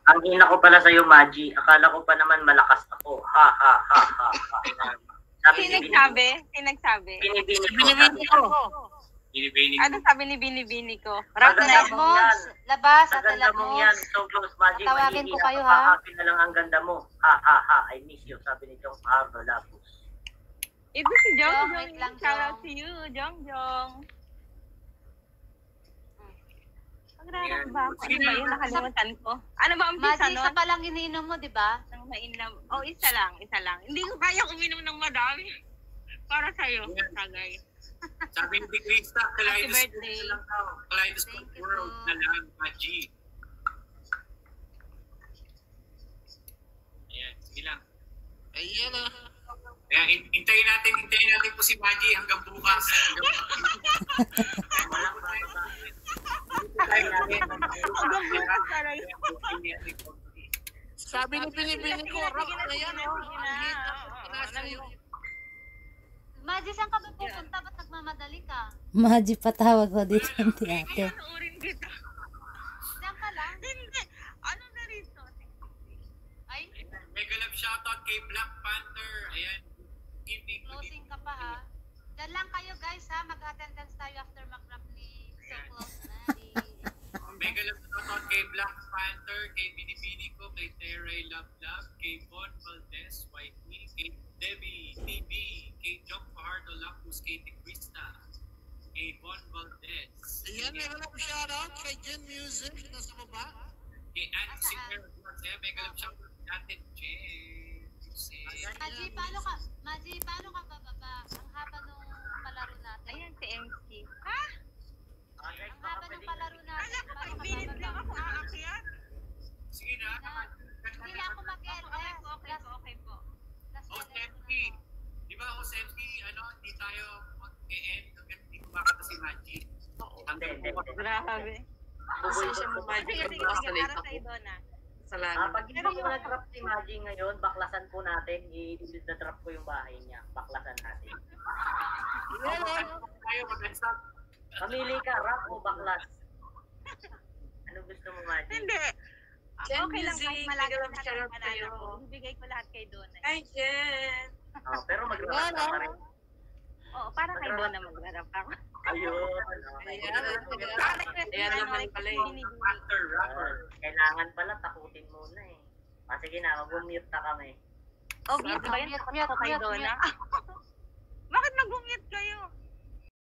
Ang ina ko pala sa'yo, Maji. Akala ko pa naman malakas ako. Ha, ha, ha, ha, ha. Sinagsabi? Binibini ko. Ano sabi ni Binibini ko? Recognize mo, labas Sa sa ganda mong yan, Telagos. so close, Maji. Tawagin ko kayo, ha? ha? Happy na lang ang ganda mo. Ha, ha, ha. I miss you. Sabi ni Jong Pablo Lapus. Ito si Jong. Jong, wait lang, Shout out Jong. to you, Jong. Pagrarap ba ako? Ano ba yun? Nakalimutan ko. Ano ba ang pisa Maji, nun? isa pa lang iniinom mo, di ba? Nang mainam. Oh, isa lang. Hindi ko kaya uminom ng madami. Para sa'yo, Sagay. Sabi ni Krista, Happy birthday. Kaleidoscope Thank you World po. na lang, Maji. Ayan, sige lang. Ayan na. Kaya hintayin natin po si Maji hanggang bukas. Walang bababa. Hanggang bukas talaga. Sabi ni Binibini ko, rock na yan, oh. Ang hit ako, pinasa yun. Maji, saan ka ba pupunta? Ba't nagmamadali ka? Maji, patawag ko dito ng ate. Panoorin kita. Saan ka lang? Hindi. Ano na rito? Ay, Mega love shoutout kay Black Panther. Ayan. Evening. closing ka pa, ha? Diyan lang kayo, guys, ha? Mag-attendance tayo after makrap ni So Close Maddie. Mega love shoutout kay Black Panther, kay Binibini ko, kay Teray Love Love, kay Bon Valdez, Whitey, kay Debbie TV, kay John Fajardo Lapus, kay Krista, kay Bon Valdez, Ayan, meron ako shoutout kay Gen Music, nasa baba. kay Anne Singer, mega love shoutout natin, Jen. Maji, paano ka bababa? Ang haba nung palaro natin. Ayan si MC. Ang haba nung palaro natin. Alam ko, Paano ka pinit lang ako bababa? aakyat. Sige na. Hindi na ako mag-LS. Okay po. Last O, LS ko na Sempi. to. Di ba ako, Sempi, hindi tayo mag-e-end hanggang hindi kumakata si Maji. Hanggang Hindi. bukas. Grabe. Pasensya mo, Sige, sige, sige. Para sa'yo, Donna. Pag hindi ko na-trap si Maji ngayon, baklasan po natin. I-trap ko yung bahay niya. Baklasan natin. Tayo mag-ansap. Pamili ka, rap o baklas? Ano gusto mo, Maji? Hindi. Jen Okay lang kahit Music, malaki nag-love na shoutout panalo kayo. ko. Ibigay ko lahat kay Donna. Hi, Jen. Pero mag-rap ka pa rin. Oo, para kay Donna mag-rap ako. Ayun. Ayan naman pala eh. Master rapper. Kailangan pala takutin muna eh. Sige na, mag-mute na kami. Oh, mute ba yun? Takot ako kay Donna. Bakit nag-mute kayo?